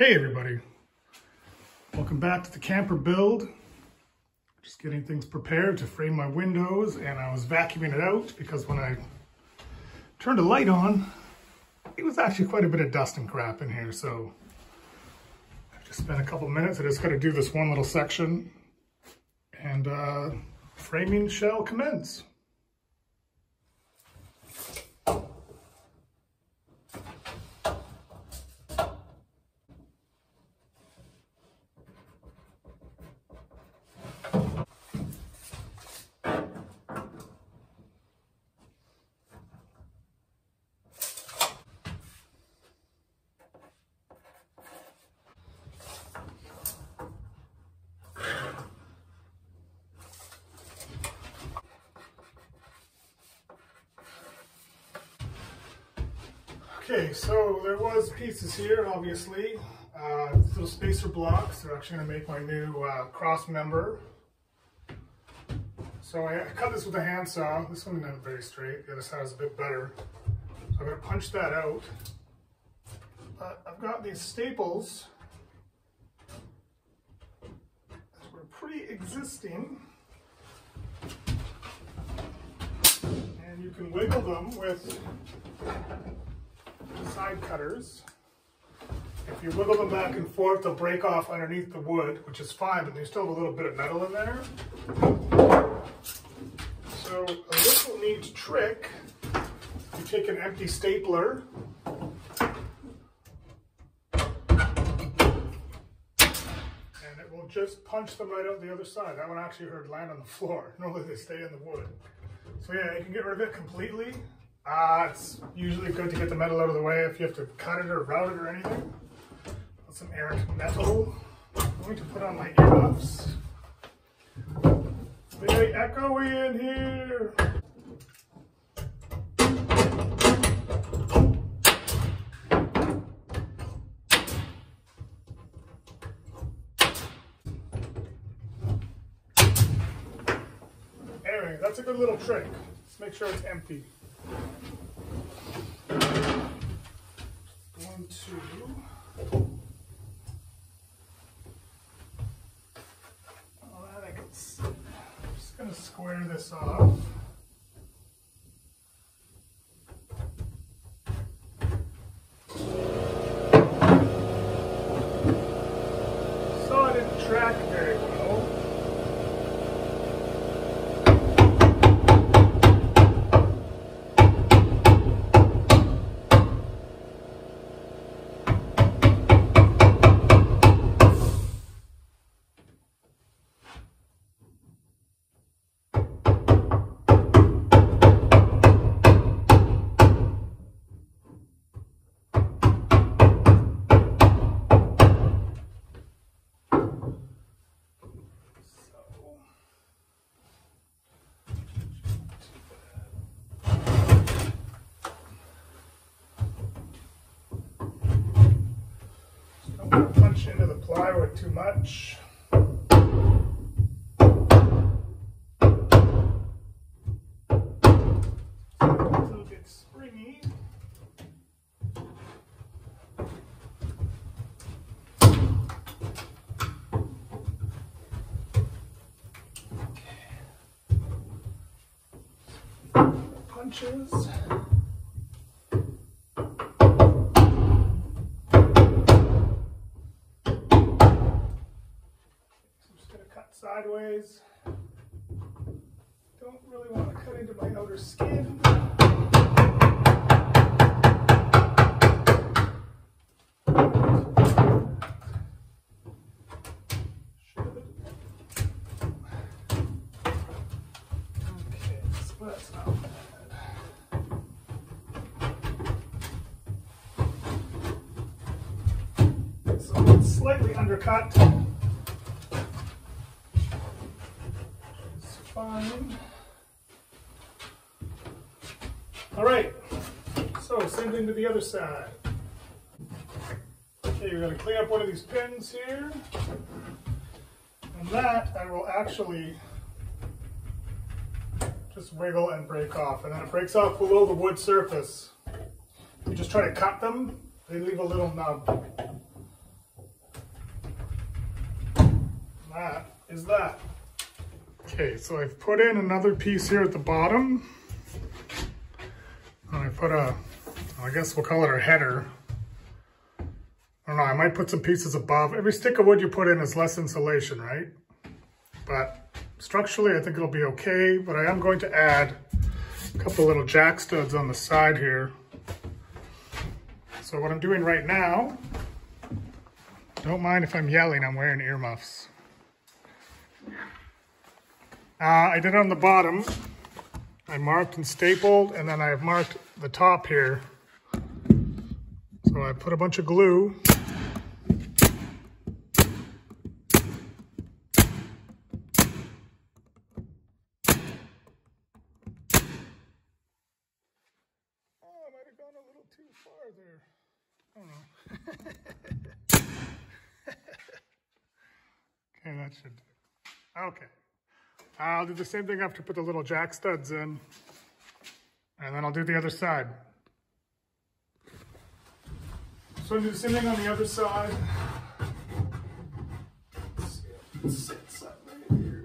Hey everybody, welcome back to the camper build. Just getting things prepared to frame my windows, and I was vacuuming it out because when I turned the light on, it was actually quite a bit of dust and crap in here. So I just spent a couple minutes. I just got to do this one little section, and framing shall commence. Okay, so there was pieces here, obviously. These little spacer blocks are actually going to make my new cross member. So I cut this with a handsaw. This one isn't very straight. The other side is a bit better. So I'm going to punch that out. But I've got these staples that were pre-existing. And you can wiggle them with side cutters. If you wiggle them back and forth, they'll break off underneath the wood, which is fine, but they still have a little bit of metal in there. So a little neat trick, you take an empty stapler and it will just punch them right out the other side. That one actually heard land on the floor. Normally they stay in the wood. So yeah, you can get rid of it completely. It's usually good to get the metal out of the way if you have to cut it or route it or anything. Put some errant metal. I'm going to put on my earmuffs. Very echoey in here. Anyway, that's a good little trick. Let's make sure it's empty. 1, 2. All that I can see. I'm just going to square this off. So I didn't track very well. Punch into the plywood too much. A little bit springy. Punches. Sideways. Don't really want to cut into my outer skin. Okay, so that's not bad. So it's slightly undercut. Fine. All right, so same thing to the other side. Okay, you're going to clean up one of these pins here, and that I will actually just wiggle and break off, and then it breaks off below the wood surface. You just try to cut them, they leave a little nub. that is that. Okay, so I've put in another piece here at the bottom. And I put a, I guess we'll call it our header. I don't know, I might put some pieces above. Every stick of wood you put in is less insulation, right? But structurally, I think it'll be okay. But I am going to add a couple little jack studs on the side here. So what I'm doing right now, don't mind if I'm yelling, I'm wearing earmuffs. I did on the bottom, I marked and stapled, and then I have marked the top here. So I put a bunch of glue. Oh, I might have gone a little too far there. I don't know. Okay, that should do. Okay. I'll do the same thing after I put the little jack studs in. And then I'll do the other side. So I'll do the same thing on the other side. Let's see, let's set something right here.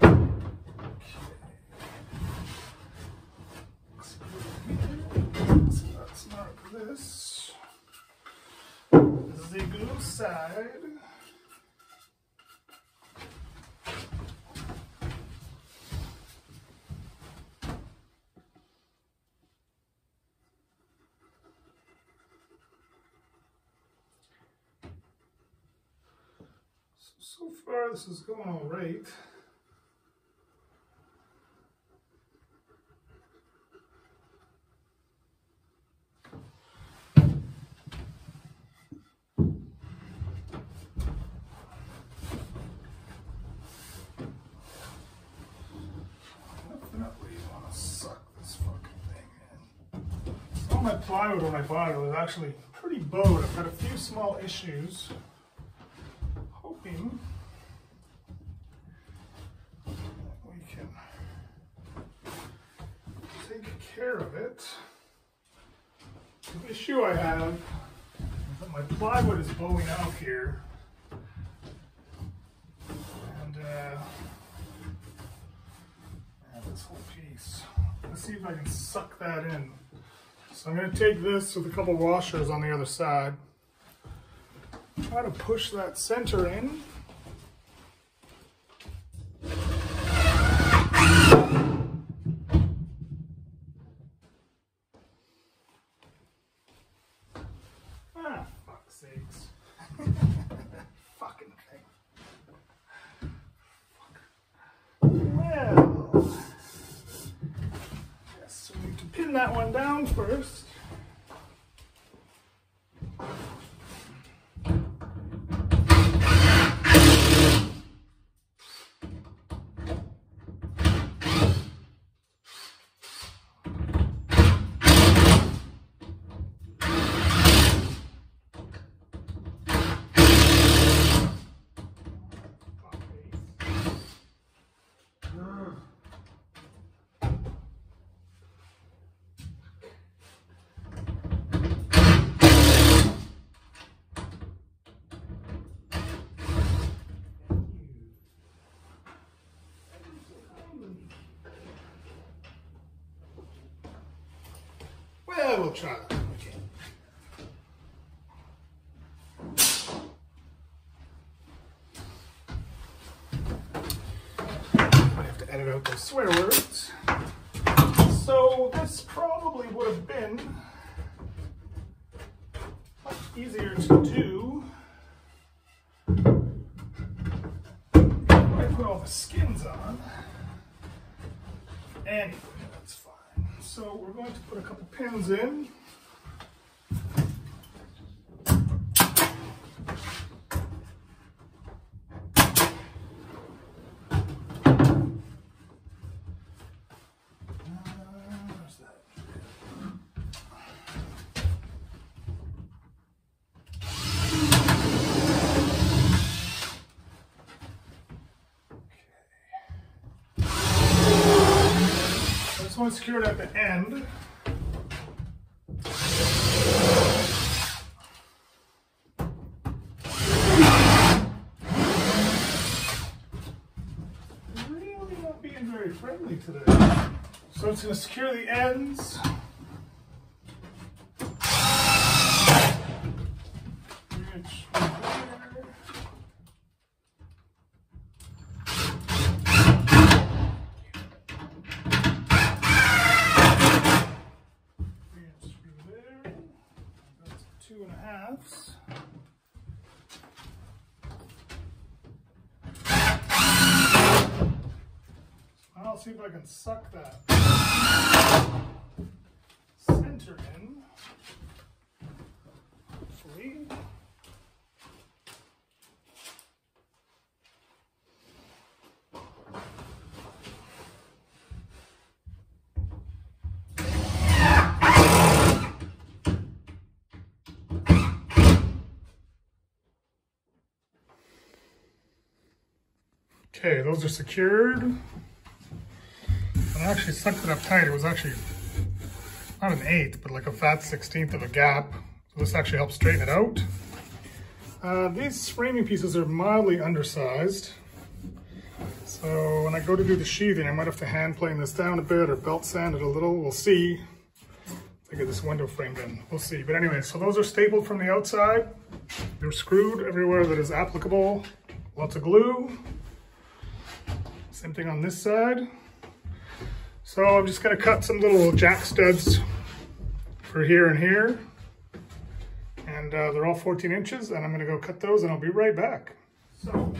Okay. So let's mark this. The glue side. So far, this is going all right. Definitely want to suck this fucking thing in. All my plywood when I bought it was actually pretty bowed. I've got a few small issues. Hoping that we can take care of it. The issue I have is that my plywood is bowing out here, and this whole piece. Let's see if I can suck that in. So I'm going to take this with a couple washers on the other side. Try to push that center in. Ah, fuck's sakes. Fucking thing. Fuck. Well, yes, we need to pin that one down first. Well, we'll try that. Okay. I have to edit out those swear words. So this probably would have been much easier to do if I put all the skins on. Anyway, that's fine. So we're going to put a couple pins in. Where's that? This one's secured at the end. friendly today. So it's going to secure the ends. That's 2.5. I'll see if I can suck that center in, hopefully. Okay, those are secured. I actually sucked it up tight. It was actually not an 1/8, but like a fat 1/16 of a gap. So this actually helps straighten it out. These framing pieces are mildly undersized. So when I go to do the sheathing, I might have to hand plane this down a bit or belt sand it a little. We'll see. I get this window framed in. We'll see. But anyway, so those are stapled from the outside. They're screwed everywhere that is applicable. Lots of glue. Same thing on this side. So I'm just going to cut some little jack studs for here and here. And they're all 14 inches, and I'm going to go cut those, and I'll be right back. So,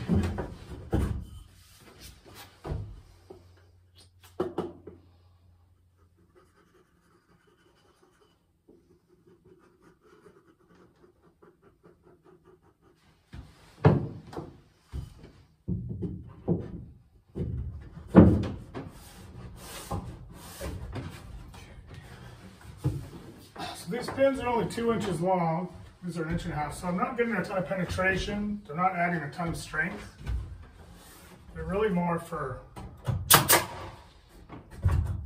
these pins are only 2 inches long. These are 1.5 inches, so I'm not getting a ton of penetration. They're not adding a ton of strength. They're really more for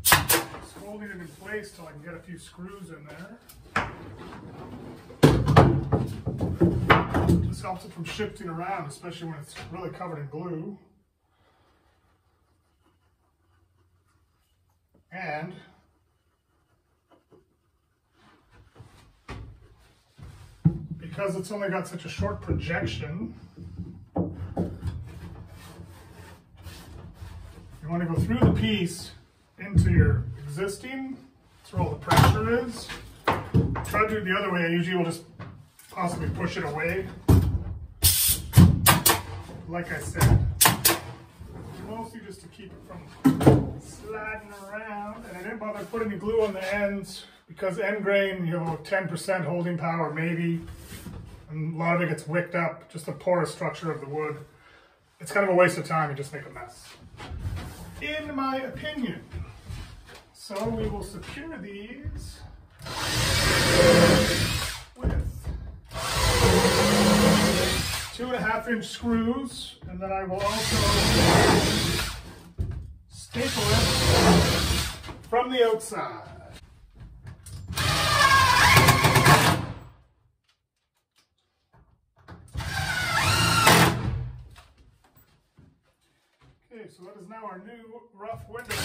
just holding it in place till I can get a few screws in there. This helps it from shifting around, especially when it's really covered in glue. And because it's only got such a short projection, you want to go through the piece into your existing. That's where all the pressure is. Try to do it the other way. I usually will just possibly push it away. Like I said, mostly just to keep it from sliding around. And I didn't bother putting the glue on the ends because end grain, you know, 10% holding power maybe. And a lot of it gets wicked up, just the porous structure of the wood. It's kind of a waste of time, you just make a mess, in my opinion. So we will secure these with 2.5 inch screws, and then I will also staple it from the outside. Okay, so that is now our new rough window.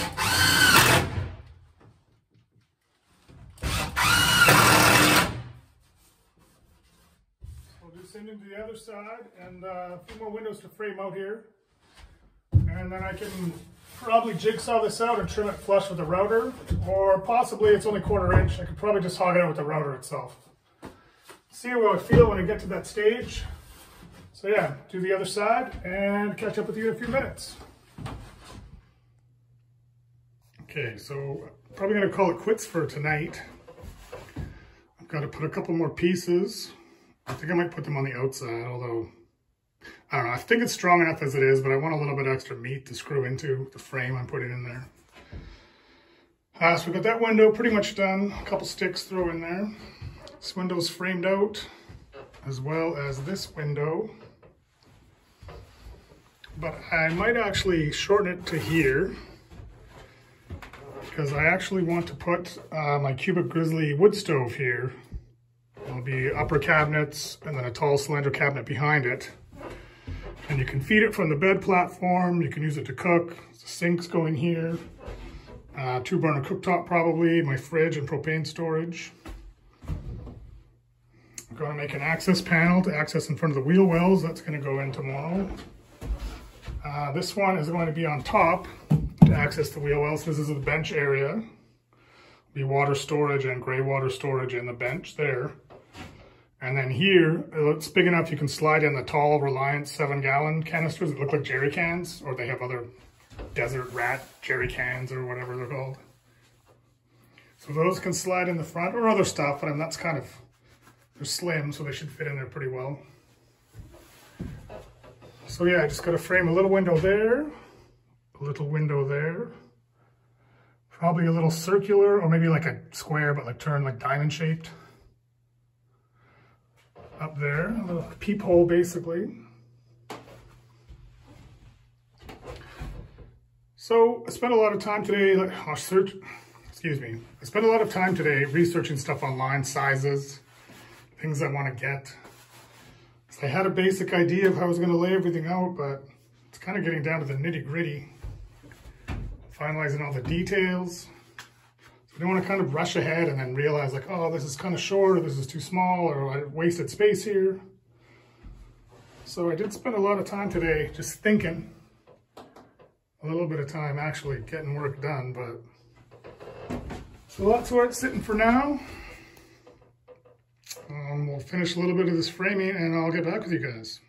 I'll do the same thing to the other side, and a few more windows to frame out here. And then I can probably jigsaw this out and trim it flush with the router, or possibly it's only 1/4 inch. I could probably just hog it out with the router itself. See how I feel when I get to that stage. So yeah, do the other side and catch up with you in a few minutes. Okay, so probably gonna call it quits for tonight. I've got to put a couple more pieces. I think I might put them on the outside, although I don't know. I think it's strong enough as it is, but I want a little bit extra meat to screw into the frame I'm putting in there. So we've got that window pretty much done. A couple sticks throw in there. This window's framed out, as well as this window. But I might actually shorten it to here, because I actually want to put my cubic grizzly wood stove here. There'll be upper cabinets and then a tall cylinder cabinet behind it. And you can feed it from the bed platform. You can use it to cook. The sink's going here. 2-burner cooktop probably, my fridge and propane storage. I'm going to make an access panel to access in front of the wheel wells. That's going to go in tomorrow. This one is going to be on top to access the wheel wells. This is the bench area. Be water storage and gray water storage in the bench there. And then here, it's big enough you can slide in the tall Reliance 7-gallon canisters that look like jerry cans, or they have other desert rat jerry cans or whatever they're called. So those can slide in the front, or other stuff, but that's kind of, they're slim, so they should fit in there pretty well. So yeah, I just got to frame a little window there, a little window there, probably a little circular, or maybe like a square, but like turned like diamond shaped. Up there, a little peephole basically. So I spent a lot of time today, I spent a lot of time today researching stuff online, sizes, things I want to get. So I had a basic idea of how I was going to lay everything out, but it's kind of getting down to the nitty-gritty, finalizing all the details. I don't want to kind of rush ahead and then realize like, oh, this is kind of short, or this is too small, or I wasted space here. So I did spend a lot of time today just thinking, a little bit of time actually getting work done, but so that's where it's sitting for now. We'll finish a little bit of this framing and I'll get back with you guys.